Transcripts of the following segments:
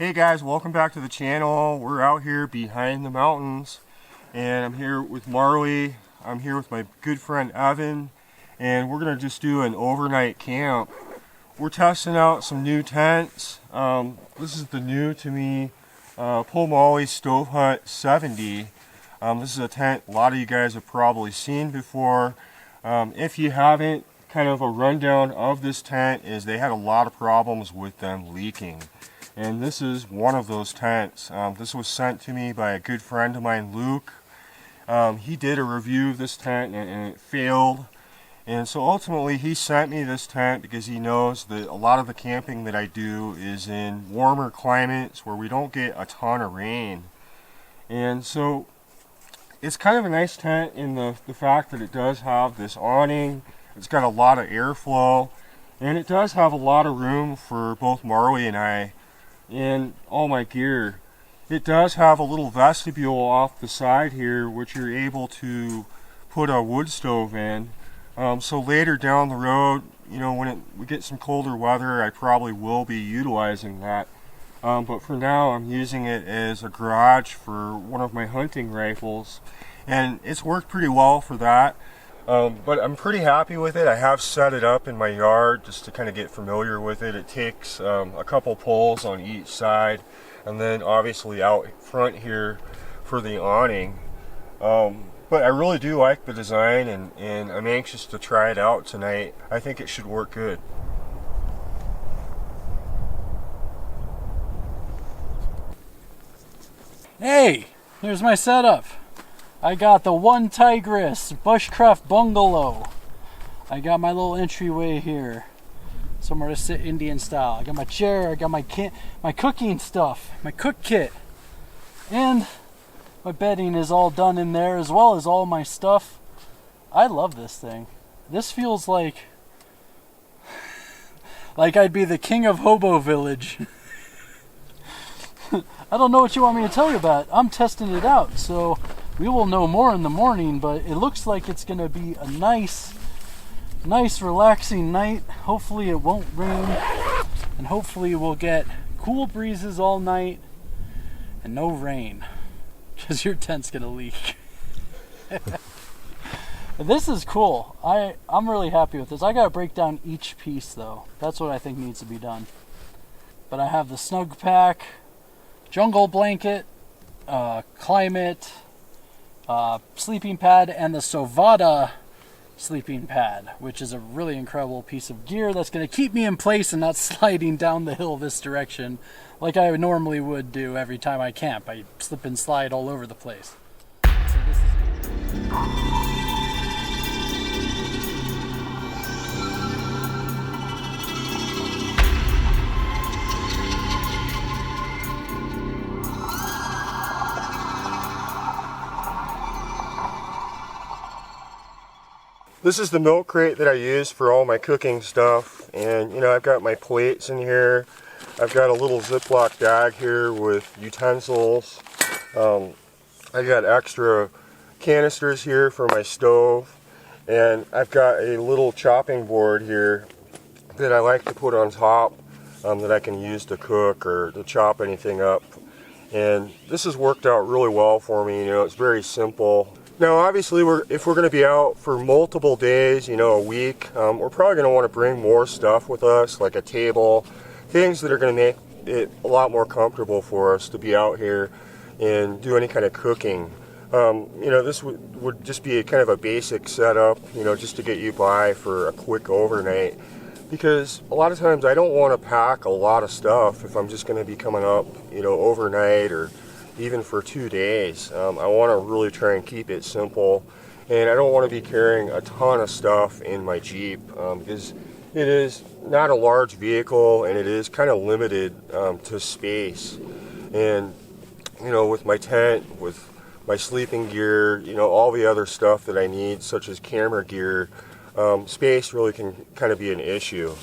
Hey guys, welcome back to the channel. We're out here behind the mountains and I'm here with Marley. I'm here with my good friend Evan and we're gonna just do an overnight camp. We're testing out some new tents. This is the new to me Pomoly Stovehut70. This is a tent a lot of you guys have probably seen before. If you haven't, kind of a rundown of this tent is they had a lot of problems with them leaking. And this is one of those tents. This was sent to me by a good friend of mine, Luke. He did a review of this tent and it failed. And so ultimately he sent me this tent because he knows that a lot of the camping that I do is in warmer climates where we don't get a ton of rain. And so it's kind of a nice tent in the fact that it does have this awning. It's got a lot of airflow. And it does have a lot of room for both Marley and I and all my gear. It does have a little vestibule off the side here which you're able to put a wood stove in. So later down the road, you know, when we get some colder weather, I probably will be utilizing that. But for now I'm using it as a garage for one of my hunting rifles and it's worked pretty well for that. But I'm pretty happy with it. I have set it up in my yard just to kind of get familiar with it. It takes a couple poles on each side and then obviously out front here for the awning. But I really do like the design and I'm anxious to try it out tonight. I think it should work good. Hey, here's my setup. I got the OneTirgis Backwoods Bungalow. I got my little entryway here, somewhere to sit Indian style. I got my chair, I got my cooking stuff, my cook kit, and my bedding is all done in there as well as all my stuff. I love this thing. This feels like I'd be the king of Hobo Village. I don't know what you want me to tell you about. I'm testing it out, so we will know more in the morning, but it looks like it's going to be a nice relaxing night. Hopefully it won't rain, and hopefully we'll get cool breezes all night and no rain, because your tent's going to leak. This is cool. I'm really happy with this. I got to break down each piece though. That's what I think needs to be done. But I have the snug pack, jungle blanket, climate, sleeping pad, and the Stovehut sleeping pad, which is a really incredible piece of gear that's going to keep me in place and not sliding down the hill this direction like I normally would do every time I camp. I slip and slide all over the place. So this is This is the milk crate that I use for all my cooking stuff, and you know, I've got my plates in here. I've got a little Ziploc bag here with utensils. I got extra canisters here for my stove, and I've got a little chopping board here that I like to put on top that I can use to cook or to chop anything up. And this has worked out really well for me. You know, it's very simple. Now obviously if we're going to be out for multiple days, you know, a week, we're probably going to want to bring more stuff with us, like a table, things that are going to make it a lot more comfortable for us to be out here and do any kind of cooking. You know, this would just be kind of a basic setup, you know, just to get you by for a quick overnight. Because a lot of times I don't want to pack a lot of stuff if I'm just going to be coming up, you know, overnight or even for 2 days. I want to really try and keep it simple, and I don't want to be carrying a ton of stuff in my Jeep because it is not a large vehicle and it is kind of limited to space. And you know, with my tent, with my sleeping gear, you know, all the other stuff that I need, such as camera gear, space really can kind of be an issue.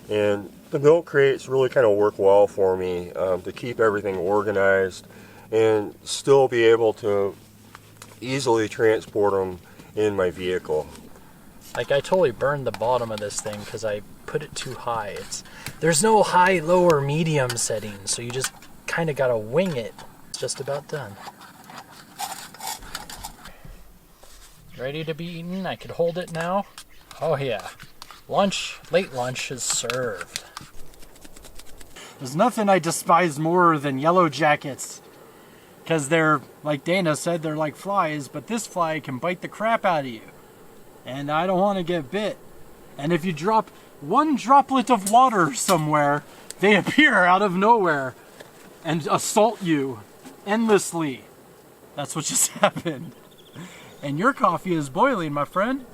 And the milk crates really kind of work well for me to keep everything organized and still be able to easily transport them in my vehicle. like I totally burned the bottom of this thing because I put it too high. There's no high, low, or medium setting, so you just kind kind of got to wing it. Just about done. Ready to be eaten. I could hold it now. Oh yeah. Lunch, late lunch is served. There's nothing I despise more than yellow jackets. Because they're, like Dana said, they're like flies, but this fly can bite the crap out of you. And I don't want to get bit. And if you drop one droplet of water somewhere, they appear out of nowhere and assault you endlessly. That's what just happened. And your coffee is boiling, my friend.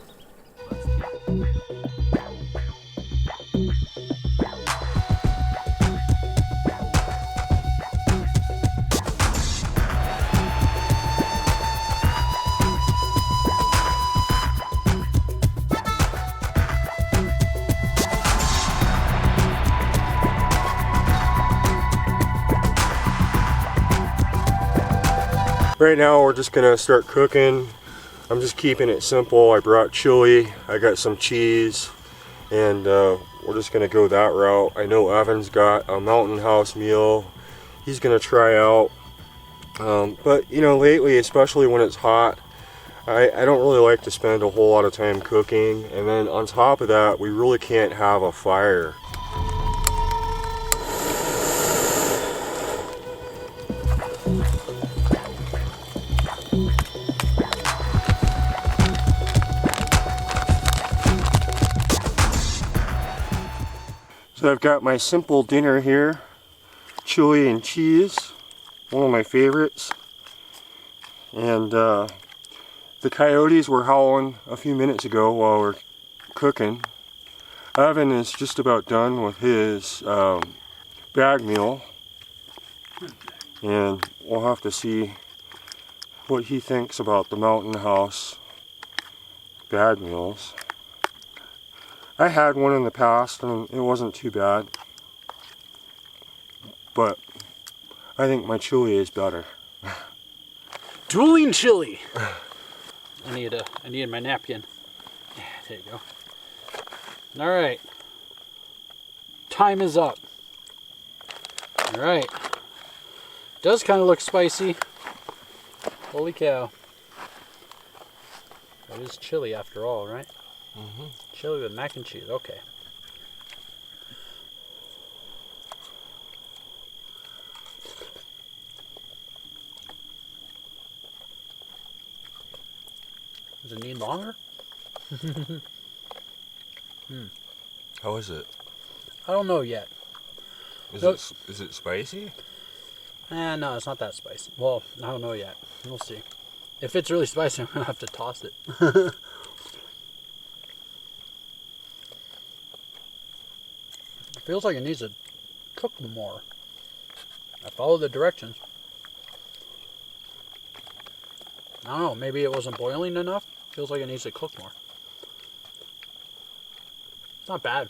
Right now we're just gonna start cooking. I'm just keeping it simple. I brought chili, I got some cheese, and we're just gonna go that route. I know Evan's got a mountain house meal he's gonna try out. But you know, lately, especially when it's hot, I don't really like to spend a whole lot of time cooking. And then on top of that, we really can't have a fire. So I've got my simple dinner here, chili and cheese, one of my favorites. And the coyotes were howling a few minutes ago while we're cooking. Evan is just about done with his bag meal. And we'll have to see what he thinks about the mountain house bag meals. I had one in the past and it wasn't too bad, but I think my chili is better. Dueling chili. I need my napkin. Yeah, there you go. All right. Time is up. All right. Does kind of look spicy. Holy cow. It is chili after all, right? Mm-hmm. Chili with mac and cheese, okay. Does it need longer? How is it? I don't know yet. Is it spicy? No, it's not that spicy. Well, I don't know yet. We'll see. If it's really spicy, I'm going to have to toss it. Feels like it needs to cook more. I followed the directions. I don't know, maybe it wasn't boiling enough. Feels like it needs to cook more. It's not bad.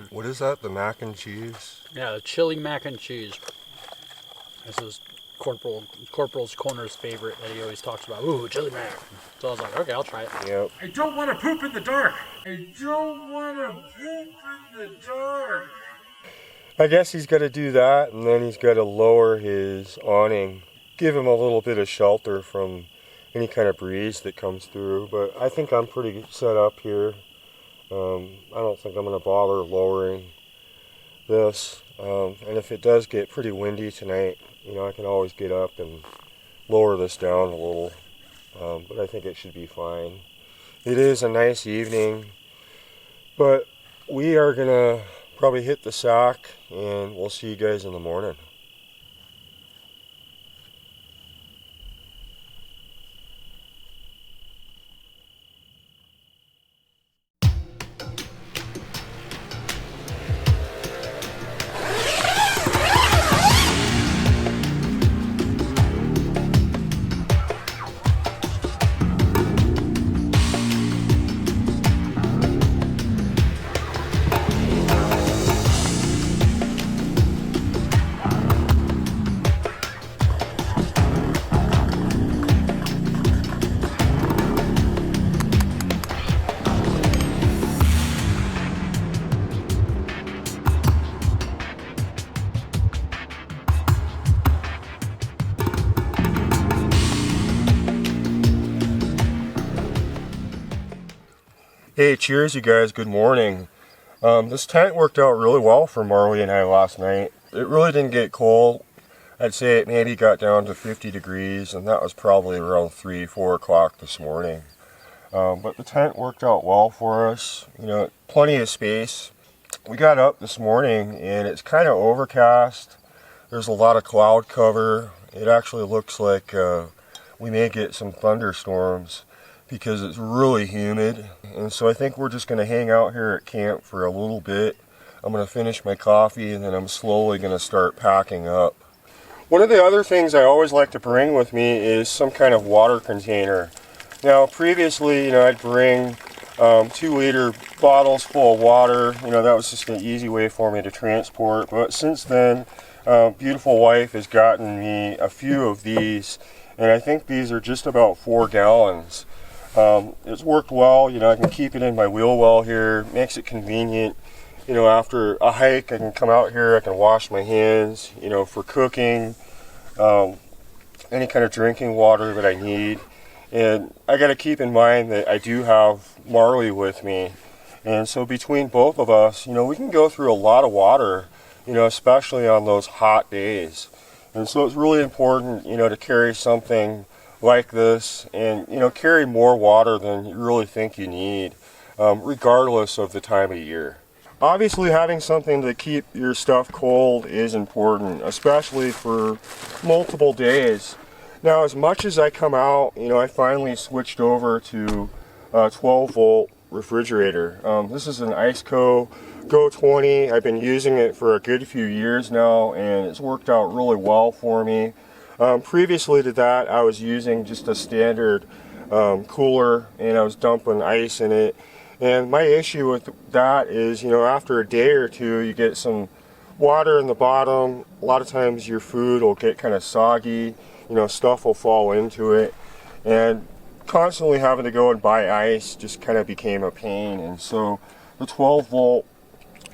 What is that? The mac and cheese? Yeah, the chili mac and cheese. This is Corporal's Corner's favorite that he always talks about. Ooh, chili mac. So I was like, okay, I'll try it. Yep. I don't want to poop in the dark. I don't want to poop in the dark. I guess he's got to do that, and then he's got to lower his awning, give him a little bit of shelter from any kind of breeze that comes through. But I think I'm pretty set up here. I don't think I'm going to bother lowering this. And if it does get pretty windy tonight, you know, I can always get up and lower this down a little. But I think it should be fine. It is a nice evening, but we are going to probably hit the sack, and we'll see you guys in the morning. Hey, cheers you guys, good morning. This tent worked out really well for Marley and I last night. It really didn't get cold. I'd say it maybe got down to 50 degrees, and that was probably around 3, 4 o'clock this morning. But the tent worked out well for us, plenty of space. We got up this morning and it's kind of overcast. There's a lot of cloud cover. It actually looks like we may get some thunderstorms because it's really humid. And so I think we're just going to hang out here at camp for a little bit. I'm going to finish my coffee and then I'm slowly going to start packing up. One of the other things I always like to bring with me is some kind of water container. Now previously, I'd bring 2-liter bottles full of water. That was just an easy way for me to transport. But since then, beautiful wife has gotten me a few of these, and I think these are just about 4 gallons. It's worked well. I can keep it in my wheel well here. Makes it convenient. After a hike, I can come out here. I can wash my hands. For cooking, any kind of drinking water that I need. And I got to keep in mind that I do have Marley with me, and so between both of us, we can go through a lot of water. Especially on those hot days. And so it's really important, to carry something like this and, carry more water than you really think you need, regardless of the time of year. Obviously, having something to keep your stuff cold is important, especially for multiple days. Now, as much as I come out, I finally switched over to a 12-volt refrigerator. This is an Iceco Go 20. I've been using it for a good few years now, and it's worked out really well for me. Previously to that, I was using just a standard cooler, and I was dumping ice in it. And my issue with that is, after a day or two, you get some water in the bottom. A lot of times your food will get kind of soggy, stuff will fall into it. And constantly having to go and buy ice just kind of became a pain. And so the 12-volt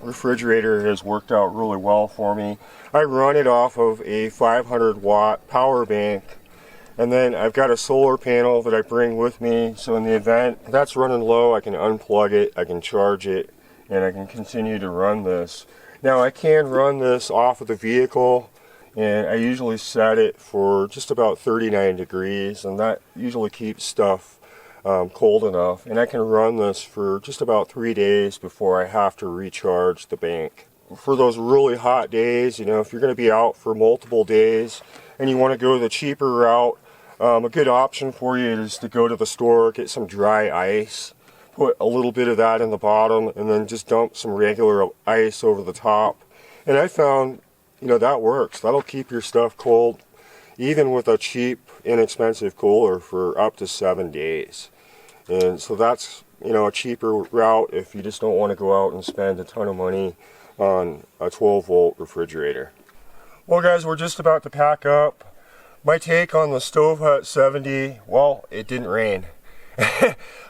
refrigerator has worked out really well for me. I run it off of a 500-watt power bank, and then I've got a solar panel that I bring with me, so in the event that's running low, I can unplug it, I can charge it, and I can continue to run this. Now I can run this off of the vehicle, and I usually set it for just about 39 degrees, and that usually keeps stuff cold enough, and I can run this for just about 3 days before I have to recharge the bank. For those really hot days, if you're going to be out for multiple days and you want to go the cheaper route, a good option for you is to go to the store, get some dry ice, put a little bit of that in the bottom, and then just dump some regular ice over the top. And I found, that works. That'll keep your stuff cold, even with a cheap, inexpensive cooler, for up to 7 days. And so that's, a cheaper route if you just don't want to go out and spend a ton of money on a 12-volt refrigerator. Well guys, we're just about to pack up. My take on the Stovehut70, well, it didn't rain.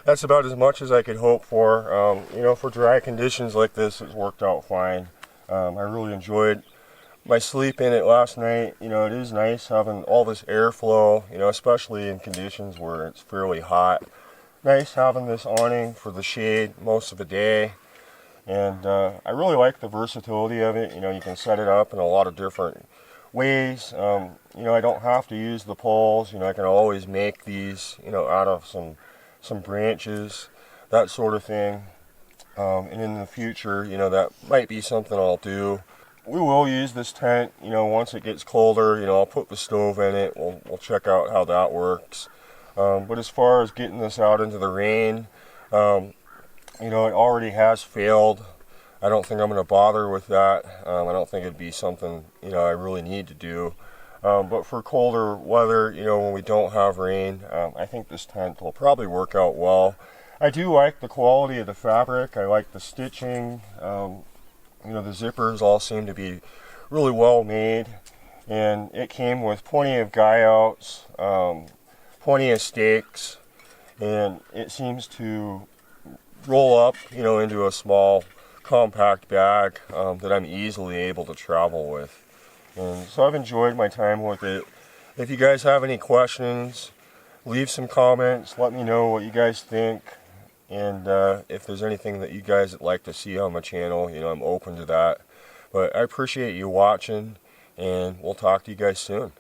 That's about as much as I could hope for. For dry conditions like this, it's worked out fine. I really enjoyed my sleep in it last night. It is nice having all this airflow, especially in conditions where it's fairly hot. Nice having this awning for the shade most of the day. And I really like the versatility of it. You can set it up in a lot of different ways. I don't have to use the poles. I can always make these, out of some branches, that sort of thing. And in the future, that might be something I'll do. We will use this tent, once it gets colder. I'll put the stove in it. We'll check out how that works. But as far as getting this out into the rain, it already has failed. I don't think I'm going to bother with that. I don't think it'd be something, I really need to do. But for colder weather, when we don't have rain, I think this tent will probably work out well. I do like the quality of the fabric. I like the stitching. The zippers all seem to be really well made. And it came with plenty of guy outs, plenty of stakes, and it seems to roll up, into a small compact bag that I'm easily able to travel with. And so I've enjoyed my time with it. If you guys have any questions, leave some comments, let me know what you guys think. And if there's anything that you guys would like to see on my channel, you know, I'm open to that. But I appreciate you watching, and we'll talk to you guys soon.